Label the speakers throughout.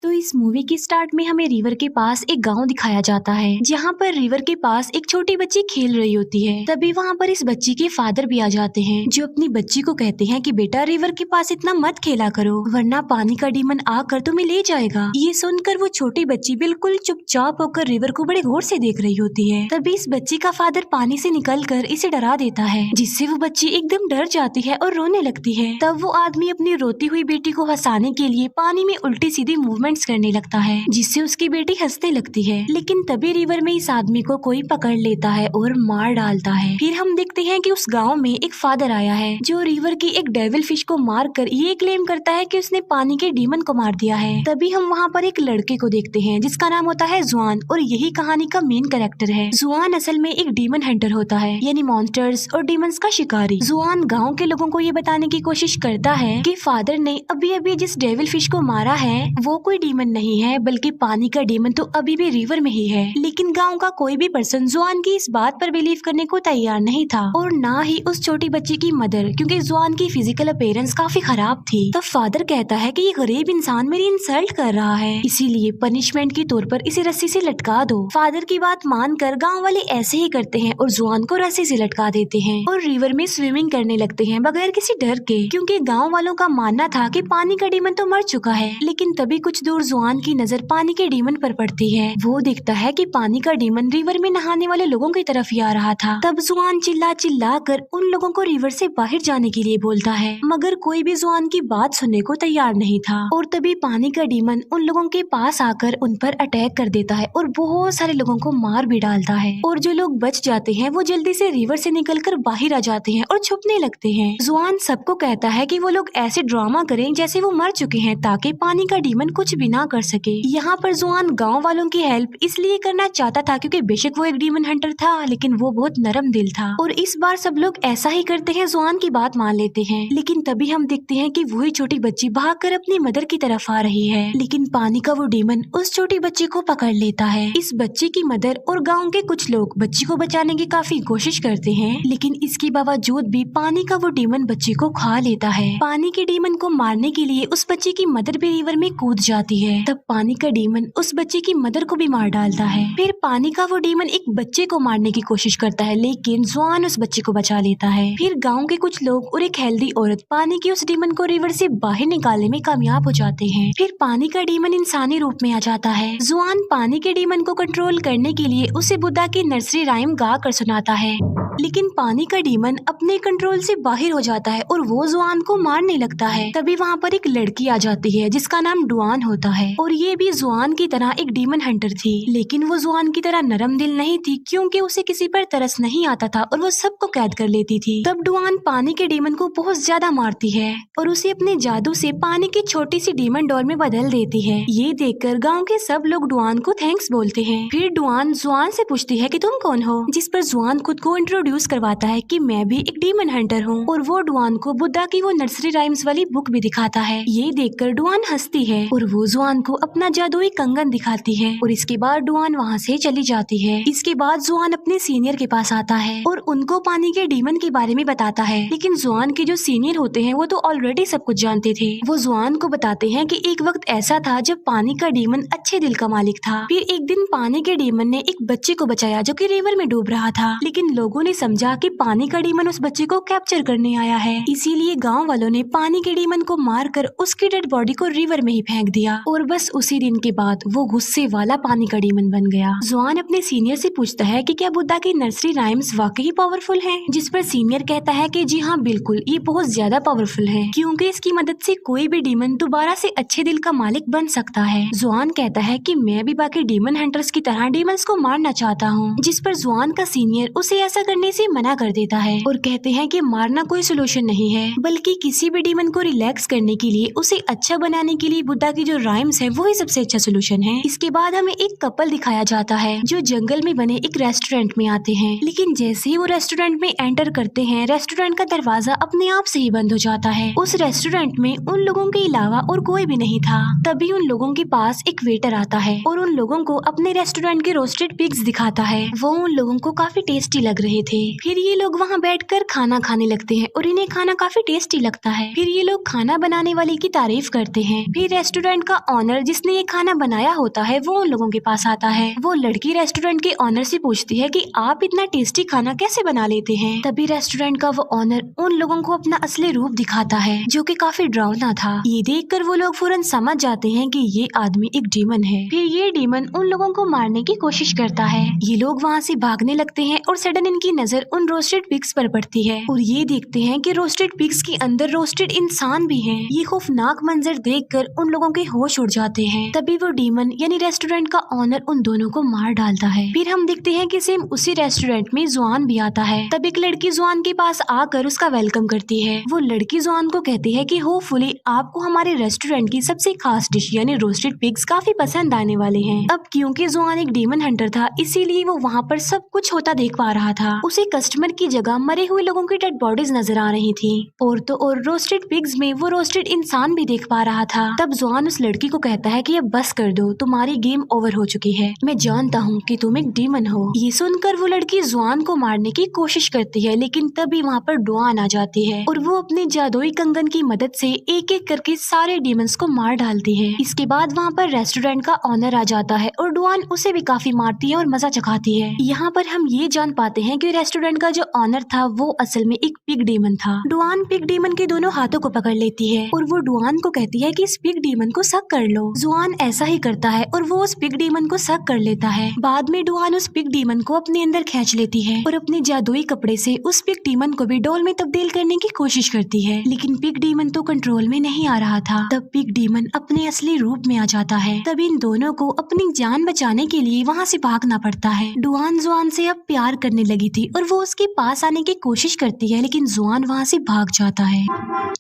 Speaker 1: तो इस मूवी की स्टार्ट में हमें रिवर के पास एक गांव दिखाया जाता है, जहां पर रिवर के पास एक छोटी बच्ची खेल रही होती है। तभी वहां पर इस बच्ची के फादर भी आ जाते हैं, जो अपनी बच्ची को कहते हैं कि बेटा रिवर के पास इतना मत खेला करो, वरना पानी का डीमन आकर तुम्हें ले जाएगा। ये सुनकर वो छोटी बच्ची बिल्कुल चुपचाप होकर रिवर को बड़े गौर से देख रही होती है। तभी इस बच्ची का फादर पानी से निकलकर इसे डरा देता है, जिससे वो बच्ची एकदम डर जाती है और रोने लगती है। तब वो आदमी अपनी रोती हुई बेटी को हंसाने के लिए पानी में उल्टी सीधी मूवमेंट्स करने लगता है, जिससे उसकी बेटी हंसने लगती है। लेकिन तभी रिवर में इस आदमी को कोई पकड़ लेता है और मार डालता है। फिर हम देखते हैं कि उस गांव में एक फादर आया है, जो रिवर की एक डेविल फिश को मारकर ये क्लेम करता है कि उसने पानी के डीमन को मार दिया है। तभी हम वहाँ पर एक लड़के को देखते हैं, जिसका नाम होता है जुआन, और यही कहानी का मेन कैरेक्टर है। जुआन असल में एक डीमन हंटर होता है, यानी मॉन्स्टर्स और डीमंस का शिकारी। जुआन गाँव के लोगों को ये बताने की कोशिश करता है कि फादर ने अभी अभी जिस डेविल फिश को मारा है वो कोई डीमन नहीं है, बल्कि पानी का डीमन तो अभी भी रिवर में ही है। लेकिन गांव का कोई भी पर्सन जुआन की इस बात पर बिलीव करने को तैयार नहीं था, और ना ही उस छोटी बच्ची की मदर, क्योंकि जुआन की फिजिकल अपीयरेंस काफी खराब थी। तब फादर कहता है कि ये गरीब इंसान मेरी इंसल्ट कर रहा है, इसीलिए पनिशमेंट के तौर पर इसे रस्सी से लटका दो। फादर की बात मानकर गाँव वाले ऐसे ही करते हैं और जुआन को रस्सी से लटका देते हैं और रिवर में स्विमिंग करने लगते हैं बगैर किसी डर के, क्योंकि गाँव वालों का मानना था कि पानी का डीमन तो मर चुका है। लेकिन तभी कुछ दूर जुआन की नजर पानी के डीमन पर पड़ती है। वो देखता है कि पानी का डीमन रिवर में नहाने वाले लोगों की तरफ ही आ रहा था। तब जुआन चिल्ला चिल्ला कर उन लोगों को रिवर से बाहर जाने के लिए बोलता है, मगर कोई भी जुआन की बात सुनने को तैयार नहीं था। और तभी पानी का डीमन उन लोगों के पास आकर उन पर अटैक कर देता है और बहुत सारे लोगों को मार भी डालता है। और जो लोग बच जाते हैं वो जल्दी से रिवर से निकलकर बाहर आ जाते हैं और छुपने लगते हैं। जुआन सबको कहता है कि वो लोग ऐसे ड्रामा करें जैसे वो मर चुके हैं, ताकि पानी का डीमन कुछ भी ना कर सके। यहाँ पर जुआन गांव वालों की हेल्प इसलिए करना चाहता था क्योंकि बेशक वो एक डीमन हंटर था, लेकिन वो बहुत नरम दिल था, और इस बार सब लोग ऐसा ही करते हैं, जुआन की बात मान लेते हैं। लेकिन तभी हम देखते हैं कि वही छोटी बच्ची भागकर अपनी मदर की तरफ आ रही है, लेकिन पानी का वो डीमन उस छोटी बच्ची को पकड़ लेता है। इस बच्ची की मदर और गाँव के कुछ लोग बच्ची को बचाने की काफी कोशिश करते हैं, लेकिन इसके बावजूद भी पानी का वो डीमन बच्ची को खा लेता है। पानी के डीमन को मारने के लिए उस बच्ची की मदर भी रिवर में कूद जाती है। तब पानी का डीमन उस बच्चे की मदर को भी मार डालता है। फिर पानी का वो डीमन एक बच्चे को मारने की कोशिश करता है, लेकिन जुआन उस बच्चे को बचा लेता है। फिर गांव के कुछ लोग और एक हेल्दी औरत पानी की उस डीमन को रिवर से बाहर निकालने में कामयाब हो जाते हैं। फिर पानी का डीमन इंसानी रूप में आ जाता है। जुआन पानी के डीमन को कंट्रोल करने के लिए उसे बुद्धा की नर्सरी राइम गा कर सुनाता है, लेकिन पानी का डीमन अपने कंट्रोल से बाहर हो जाता है और वो जुआन को मारने लगता है। तभी वहाँ पर एक लड़की आ जाती है, जिसका नाम डुआन होता है, और ये भी जुआन की तरह एक डीमन हंटर थी, लेकिन वो जुआन की तरह नरम दिल नहीं थी, क्योंकि उसे किसी पर तरस नहीं आता था और वो सबको कैद कर लेती थी। तब डुआन पानी के डीमन को बहुत ज्यादा मारती है और उसे अपने जादू से पानी की छोटी सी डीमन डॉल में बदल देती है। ये देखकर गाँव के सब लोग डुआन को थैंक्स बोलते हैं। फिर डुआन जुआन से पूछती है कि तुम कौन हो, जिस पर जुआन खुद को इंट्रोड्यूस करवाता है कि मैं भी एक डीमन हंटर हूँ, और वो डुआन को बुद्धा की वो नर्सरी राइम्स वाली बुक भी दिखाता है। ये देखकर डुआन हंसती है और वो जुआन को अपना जादुई कंगन दिखाती है, और इसके बाद डुआन वहाँ से चली जाती है। इसके बाद जुआन अपने सीनियर के पास आता है और उनको पानी के डीमन के बारे में बताता है, लेकिन जुआन के जो सीनियर होते हैं वो तो ऑलरेडी सब कुछ जानते थे। वो जुआन को बताते हैं कि एक वक्त ऐसा था जब पानी का डीमन अच्छे दिल का मालिक था। फिर एक दिन पानी के डीमन ने एक बच्चे को बचाया जो कि रिवर में डूब रहा था, लेकिन लोगों ने समझा कि पानी का डीमन उस बच्चे को कैप्चर करने आया है, इसीलिए गाँव वालों ने पानी के डीमन को मारकर उसकी डेड बॉडी को रिवर में ही फेंक दिया, और बस उसी दिन के बाद वो गुस्से वाला पानी का डीमन बन गया। जुआन अपने सीनियर से पूछता है कि क्या बुद्धा की नर्सरी राइम्स वाकई पावरफुल हैं? जिस पर सीनियर कहता है कि जी हाँ बिल्कुल, ये बहुत ज्यादा पावरफुल है, क्योंकि इसकी मदद से कोई भी डीमन दोबारा से अच्छे दिल का मालिक बन सकता है। जुआन कहता है कि मैं भी बाकी डीमन हंटर्स की तरह डीमंस को मारना चाहता हूँ, जिस पर जुआन का सीनियर उसे ऐसा करने से मना कर देता है और कहते हैं कि मारना कोई सोल्यूशन नहीं है, बल्कि किसी भी डीमन को रिलैक्स करने के लिए, उसे अच्छा बनाने के लिए बुद्धा की जो राइम्स है वही सबसे अच्छा सोल्यूशन है। इसके बाद हमें एक कपल दिखाया जाता है जो जंगल में बने एक रेस्टोरेंट में आते हैं, लेकिन जैसे ही वो रेस्टोरेंट में एंटर करते हैं, रेस्टोरेंट का दरवाजा अपने आप से ही बंद हो जाता है। उस रेस्टोरेंट में उन लोगों के अलावा और कोई भी नहीं था। तभी उन लोगों के पास एक वेटर आता है और उन लोगों को अपने रेस्टोरेंट के रोस्टेड पिग्स दिखाता है। वो उन लोगों को काफी टेस्टी लग रहे थे। फिर ये लोग वहाँ बैठकर खाना खाने लगते हैं और इन्हें खाना काफी टेस्टी लगता है। फिर ये लोग खाना बनाने वाले की तारीफ करते हैं। फिर रेस्टोरेंट का ऑनर जिसने ये खाना बनाया होता है वो उन लोगों के पास आता है। वो लड़की रेस्टोरेंट के ऑनर से पूछती है कि आप इतना टेस्टी खाना कैसे बना लेते हैं। तभी रेस्टोरेंट का वो ऑनर उन लोगों को अपना असली रूप दिखाता है जो कि काफी डरावना था। ये देखकर वो लोग फौरन समझ जाते हैं कि ये आदमी एक डीमन है। फिर ये डीमन उन लोगों को मारने की कोशिश करता है। ये लोग वहाँ से भागने लगते हैं और सडन इनकी नजर उन रोस्टेड पिग्स पर पड़ती है और ये देखते हैं कि रोस्टेड पिग्स के अंदर रोस्टेड इंसान भी हैं। ये खौफनाक मंजर देखकर उन लोगों के होश उड़ जाते हैं। तभी वो डीमन यानी रेस्टोरेंट का ऑनर उन दोनों को मार डालता है। फिर हम देखते हैं कि सेम उसी रेस्टोरेंट में जुआन भी आता है। तब एक लड़की जुआन के पास आकर उसका वेलकम करती है। वो लड़की जुआन को कहती है कि होपफुली आपको हमारे रेस्टोरेंट की सबसे खास डिश यानी रोस्टेड पिग्स काफी पसंद आने वाले हैं। अब क्योंकि जुआन एक डीमन हंटर था इसीलिए वो वहाँ पर सब कुछ होता देख पा रहा था। उसे कस्टमर की जगह मरे हुए लोगों की डेड बॉडीज नजर आ रही थी और तो और रोस्टेड पिग्स में वो रोस्टेड इंसान भी देख पा रहा था। तब जुआन उस लड़की को कहता है कि अब बस कर दो, तुम्हारी गेम ओवर हो चुकी है। मैं जानता हूँ कि तुम एक डीमन हो। ये सुनकर वो लड़की जुआन को मारने की कोशिश करती है लेकिन तभी वहाँ पर डुआन आ जाती है और वो अपने जादुई कंगन की मदद से एक एक करके सारे डीमंस को मार डालती है। इसके बाद वहाँ पर रेस्टोरेंट का ऑनर आ जाता है और डुआन उसे भी काफी मारती है और मजा चखाती है। यहाँ पर हम ये जान पाते हैं कि रेस्टोरेंट का जो ऑनर था वो असल में एक पिग डीमन था। डुआन पिग डीमन के दोनों हाथों को पकड़ लेती है और वो डुआन को कहती है कि इस पिग डीमन को सक कर लो। जुआन ऐसा ही करता है और वो उस पिग डीमन को सक कर लेता है। बाद में डुआन उस पिग डीमन को अपने अंदर खींच लेती है और अपने जादुई कपड़े से उस पिग डीमन को भी डॉल में तब्दील करने की कोशिश करती है लेकिन पिग डीमन तो कंट्रोल में नहीं आ रहा था। तब पिग डीमन अपने असली रूप में आ जाता है। तब इन दोनों को अपनी जान बचाने के लिए वहाँ से भागना पड़ता है। डुआन जुआन से अब प्यार करने लगी थी और वो उसके पास आने की कोशिश करती है लेकिन जुआन वहाँ से भाग जाता है।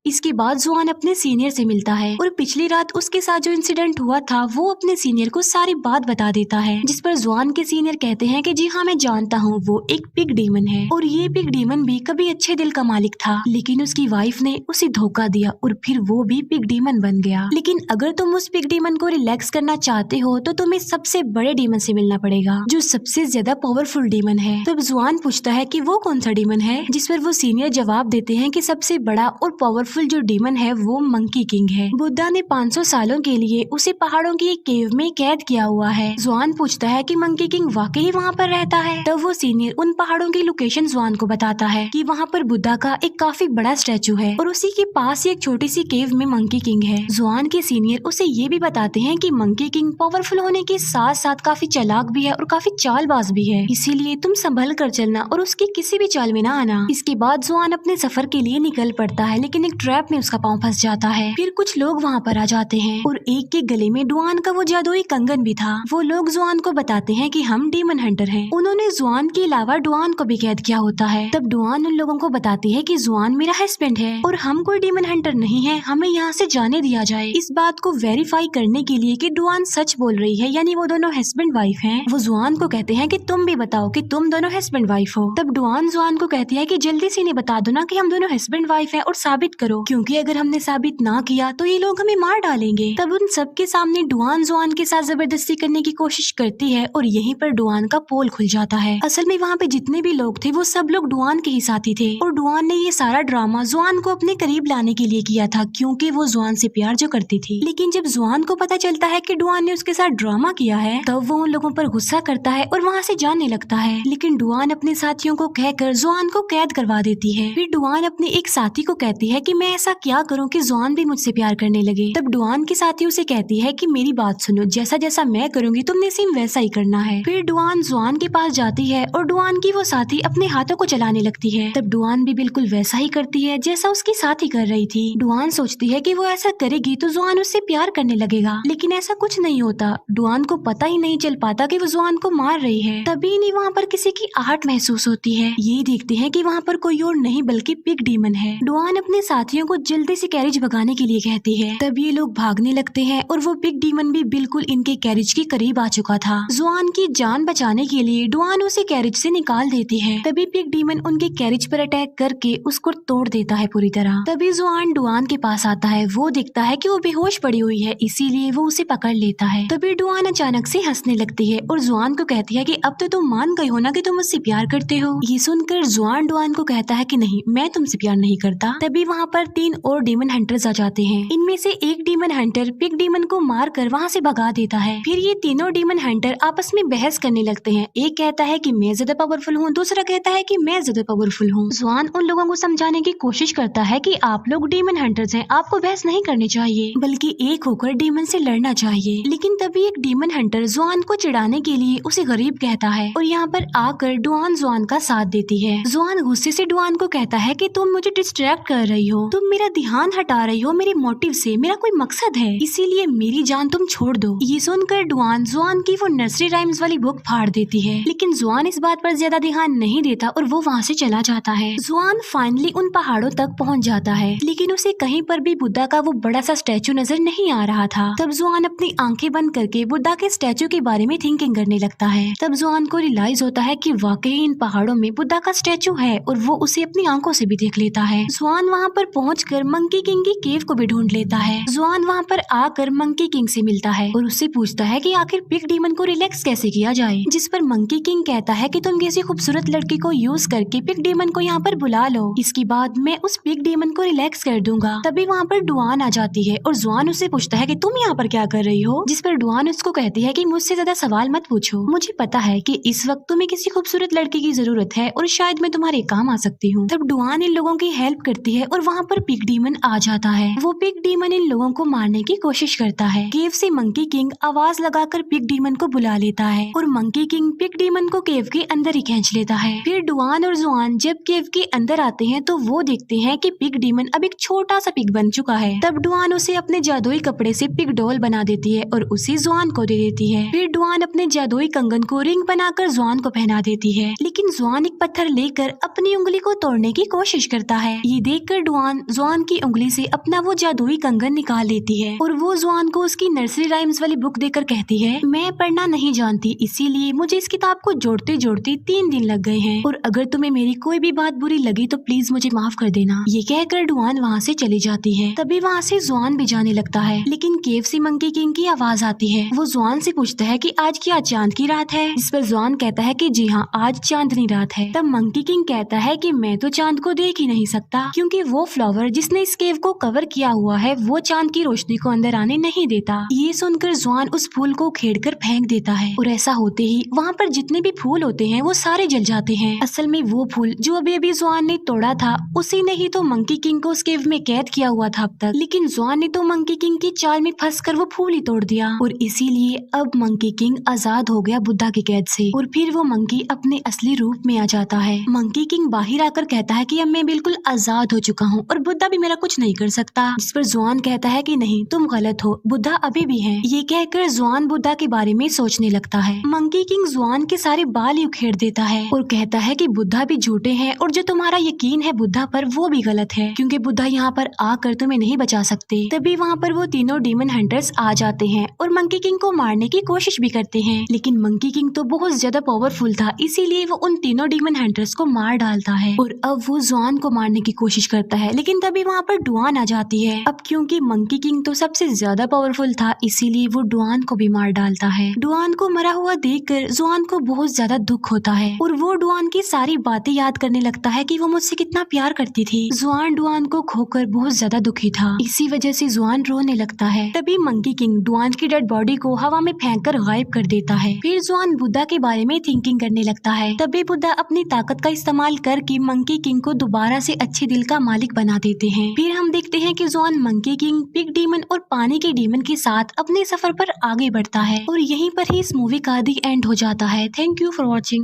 Speaker 1: इसके बाद जुआन अपने सीनियर से मिलता है और पिछली रात उसके साथ जो इंसिडेंट हुआ था वो अपने सीनियर को सारी बात बता देता है, जिस पर जुआन के सीनियर कहते हैं कि जी हाँ मैं जानता हूँ वो एक पिग डीमन है और ये पिग डीमन भी कभी अच्छे दिल का मालिक था लेकिन उसकी वाइफ ने उसे धोखा दिया और फिर वो भी पिग डीमन बन गया। लेकिन अगर तुम उस पिग डीमन को रिलैक्स करना चाहते हो तो तुम्हें सबसे बड़े डीमन से मिलना पड़ेगा जो सबसे ज्यादा पावरफुल डीमन है। तब जुआन पूछता है कि वो कौन सा डीमन है, जिस पर वो सीनियर जवाब देते हैं कि सबसे बड़ा और पावरफुल जो डीमन है वो मंकी किंग है। बुद्धा ने 500 सालों के लिए उसे पहाड़ों की एक केव में कैद किया हुआ है। जुआन पूछता है कि मंकी किंग वाकई वहाँ पर रहता है। तब वो सीनियर उन पहाड़ों की लोकेशन जुआन को बताता है कि वहाँ पर बुद्धा का एक काफी बड़ा स्टैचू है और उसी के पास ही एक छोटी सी केव में मंकी किंग है। जुआन के सीनियर उसे ये भी बताते हैं कि मंकी किंग पावरफुल होने के साथ साथ काफी चालाक भी है और काफी चालबाज भी है, इसीलिए तुम संभल कर चलना और उसकी किसी भी चाल में ना आना। इसके बाद जुआन अपने सफर के लिए निकल पड़ता है लेकिन एक ट्रैप में उसका पाँव फंस जाता है। फिर कुछ लोग वहाँ पर आ जाते हैं और एक के गले में डुआन का वो जादुई कंगन भी था। वो लोग जुआन को बताते हैं कि हम डीमन हंटर हैं। उन्होंने जुआन के अलावा डुआन को भी कैद किया होता है। तब डुआन उन लोगों को बताती है कि जुआन मेरा हस्बैंड है और हम कोई डीमन हंटर नहीं है, हमें यहाँ से जाने दिया जाए। इस बात को वेरीफाई करने के लिए कि डुआन सच बोल रही है यानी वो दोनों हस्बैंड वाइफ हैं, वो जुआन को कहते हैं कि तुम भी बताओ कि तुम दोनों हस्बैंड वाइफ हो। तब डुआन जुआन को कहती है कि जल्दी से इन्हें बता दो ना कि हम दोनों हस्बैंड वाइफ हैं और साबित करो, क्योंकि अगर हमने साबित ना किया तो ये लोग हमें मार डालेंगे। तब उन सबके सामने डुआन जुआन के साथ जबरदस्ती करने की कोशिश करती है और यहीं पर डुआन का पोल खुल जाता है। असल में वहाँ पे जितने भी लोग थे वो सब लोग डुआन के ही साथी थे और डुआन ने ये सारा ड्रामा जुआन को अपने करीब लाने के लिए किया था क्योंकि वो जुआन से प्यार जो करती थी। लेकिन जब जुआन को पता चलता है कि डुआन ने उसके साथ ड्रामा किया है तब वो उन लोगों पर गुस्सा करता है और वहाँ से जाने लगता है। लेकिन डुआन अपने साथियों को कहकर जुआन को कैद करवा देती है। फिर डुआन अपने एक साथी को कहती है कि मैं ऐसा क्या करूँ कि जुआन भी मुझसे प्यार करने लगे। तब डुआन की साथी उसे कहती है कि मेरी बात सुनो, जैसा जैसा मैं करूंगी तुमने सेम वैसा ही करना है। फिर डुआन जुआन के पास जाती है और डुआन की वो साथी अपने हाथों को चलाने लगती है। तब डुआन भी बिल्कुल वैसा ही करती है जैसा उसकी साथी कर रही थी। डुआन सोचती है कि वो ऐसा करेगी तो जुआन उससे प्यार करने लगेगा, लेकिन ऐसा कुछ नहीं होता। डुआन को पता ही नहीं चल पाता कि वो जुआन को मार रही है। तभी नहीं वहाँ पर किसी की आहट महसूस होती है। ये देखते हैं कि वहाँ पर कोई और नहीं बल्कि पिग डीमन है। डुआन अपने साथियों को जल्दी से कैरिज भगाने के लिए कहती है। तब ये लोग भागने लगते हैं और वो पिग डीमन भी बिल्कुल इनके कैरिज के करीब आ चुका था। जुआन की जान बचाने के लिए डुआन उसे कैरिज से निकाल देती है। तभी पिग डीमन उनके कैरिज पर अटैक करके उसको तोड़ देता है पूरी तरह। तभी जुआन डुआन के पास आता है। वो देखता है कि वो बेहोश पड़ी हुई है, इसीलिए वो उसे पकड़ लेता है। तभी डुआन अचानक से हंसने लगती है और जुआन को कहती है कि अब तो तुम मान गई हो ना कि तुम मुझसे प्यार करते हो। ये सुनकर जुआन डुआन को कहता है कि नहीं, मैं तुमसे प्यार नहीं करता। तभी वहाँ पर 3 और डीमन हंटर्स आ जाते हैं। इनमें से एक डीमन हंटर पिग डीमन को मार कर वहाँ से भगा देता है। फिर ये तीनों डीमन हंटर आपस में बहस करने लगते हैं। एक कहता है कि मैं ज्यादा पावरफुल हूँ, दूसरा कहता है कि मैं ज्यादा पावरफुल हूँ। जुआन उन लोगों को समझाने की कोशिश करता है कि आप लोग डीमन हंटर्स हैं, आपको बहस नहीं करनी चाहिए बल्कि एक होकर डीमन से लड़ना चाहिए। लेकिन तभी एक डीमन हंटर जुआन को चिढ़ाने के लिए उसे गरीब कहता है और यहाँ पर आकर डुआन जुआन का साथ देती है। जुआन गुस्से से डुआन को कहता है कि तुम मुझे डिस्ट्रैक्ट कर रही हो, तुम मेरा ध्यान हटा रही हो मेरे मोटिव से, मेरा कोई मकसद है, इसीलिए मेरी जान तुम छोड़ दो। ये सुनकर डुआन जुआन की वो नर्सरी राइम्स वाली बुक फाड़ देती है, लेकिन जुआन इस बात पर ज्यादा ध्यान नहीं देता और वो वहाँ से चला जाता है। जुआन फाइनली उन पहाड़ों तक पहुँच जाता है, लेकिन उसे कहीं पर भी बुद्धा का वो बड़ा सा स्टैचू नजर नहीं आ रहा था। तब जुआन अपनी आंखें बंद करके बुद्धा के स्टैचू के बारे में थिंकिंग करने लगता है। तब जुआन को रियलाइज होता है कि वाकई इन पहाड़ों में बुद्धा का स्टैचू है और वो उसे अपनी आंखों से भी देख लेता है। जुआन वहाँ पर पहुंचकर मंकी किंग की केव को भी ढूंढ लेता है। जुआन वहाँ पर आकर मंकी किंग से मिलता है और उससे पूछता है कि आखिर पिग डीमन को रिलैक्स कैसे किया जाए, जिस पर मंकी किंग कहता है कि तुम किसी खूबसूरत लड़की को यूज करके पिग डीमन को यहाँ पर बुला लो, इसके बाद मैं उस पिग डीमन को रिलैक्स कर दूंगा। तभी वहाँ पर डुआन आ जाती है और जुआन उससे पूछता है कि तुम यहाँ पर क्या कर रही हो, जिस पर डुआन उसको कहती है कि मुझसे ज्यादा सवाल मत पूछो, मुझे पता है कि इस वक्त तुम्हें किसी खूबसूरत लड़की की जरूरत है और शायद मैं तुम्हारे काम आ सकती हूँ। तब डुआन इन लोगों की हेल्प करती है और वहाँ पर पिग डीमन आ जाता है। वो पिग डीमन इन लोगों को मारने की कोशिश करता है। केव से मंकी किंग आवाज लगाकर पिग डीमन को बुला लेता है और मंकी किंग पिग डीमन को केव के अंदर ही खींच लेता है। फिर डुआन और जुआन जब केव के अंदर आते हैं तो वो देखते हैं कि पिग डीमन अब एक छोटा सा पिग बन चुका है। तब डुआन उसे अपने जादुई कपड़े से पिग डॉल बना देती है और उसे जुआन को दे देती है। फिर डुआन अपने जादुई कंगन को रिंग बनाकर जुआन को पहना देती है, लेकिन जुआन एक पत्थर लेकर अपनी उंगली को तोड़ने की कोशिश करता है। ये देखकर डुआन जुआन की उंगली से अपना वो जादुई कंगन निकाल लेती है और वो जुआन को उसकी नर्सरी राइम्स वाली बुक देकर कहती है, मैं पढ़ना नहीं जानती, इसीलिए मुझे इस किताब को जोड़ते जोड़ते 3 दिन लग गए हैं और अगर तुम्हें मेरी कोई भी बात बुरी लगी तो प्लीज मुझे माफ कर देना। ये कहकर डुआन वहाँ से चली जाती है। तभी वहाँ से जुआन भी जाने लगता है, लेकिन केव से मंकी किंग की आवाज आती है। वो जुआन से पूछता है कि आज क्या चांद की रात है, जिस पर जुआन कहता है कि जी हाँ, आज चांदनी रात है। तब मंकी किंग कहता है कि मैं तो चांद को देख ही नहीं सकता, क्योंकि वो फ्लावर जिसने इस केव को कवर किया हुआ है वो चांद की रोशनी को अंदर आने नहीं देता। ये सुनकर जुआन उस फूल को उखेड़कर फेंक देता है और ऐसा होते ही वहाँ पर जितने भी फूल होते हैं वो सारे जल जाते हैं। असल में वो फूल जो अभी अभी जुआन ने तोड़ा था उसी ने ही तो मंकी किंग को उस केव में कैद किया हुआ था अब तक, लेकिन जुआन ने तो मंकी किंग की चाल में फंसकर वो फूल ही तोड़ दिया और इसीलिए अब मंकी किंग आजाद हो गया बुद्धा की कैद से और फिर वो मंकी अपने असली रूप में आ जाता है। मंकी किंग बाहर आकर कहता है कि अब मैं बिल्कुल आजाद हो चुका हूँ और बुद्धा भी मेरा कुछ नहीं कर सकता, जिस पर जुआन कहता है कि नहीं, तुम गलत हो, बुद्धा अभी भी है। ये कहकर जुआन बुद्धा के बारे में सोचने लगता है। मंकी किंग जुआन के सारे बाल ही उखेड़ देता है और कहता है कि बुद्धा भी झूठे हैं और जो तुम्हारा यकीन है बुद्धा पर वो भी गलत है, क्योंकि बुद्धा यहाँ पर आकर तुम्हें नहीं बचा सकते। तभी वहाँ पर वो तीनों डीमन हंटर्स आ जाते हैं और मंकी किंग को मारने की कोशिश भी करते हैं, लेकिन मंकी किंग तो बहुत ज्यादा पावरफुल था, इसीलिए वो उन तीनों डीमन हंटर्स को मार डालता है और अब वो जुआन को मारने की कोशिश करता है, लेकिन तभी वहाँ पर डुआन आ जाती है। अब क्योंकि मंकी किंग तो सबसे ज्यादा पावरफुल था, इसीलिए वो डुआन को भी मार डालता है। डुआन को मरा हुआ देखकर जुआन को बहुत ज्यादा दुख होता है और वो डुआन की सारी बातें याद करने लगता है कि वो मुझसे कितना प्यार करती थी। जुआन डुआन को खोकर बहुत ज्यादा दुखी था, इसी वजह से जुआन रोने लगता है। तभी मंकी किंग डुआन की डेड बॉडी को हवा में फेंककर गायब कर देता है। फिर जुआन बुद्धा के बारे में थिंकिंग करने लगता है। तभी बुद्धा अपनी ताकत का इस्तेमाल करके मंकी किंग को दोबारा से अच्छे दिल का मालिक बना देते हैं। फिर हम देखते हैं कि जुआन मंकी किंग, पिग डीमन और पानी के डीमन के साथ अपने सफर पर आगे बढ़ता है और यहीं पर ही इस मूवी का दी एंड हो जाता है। Thank you for watching.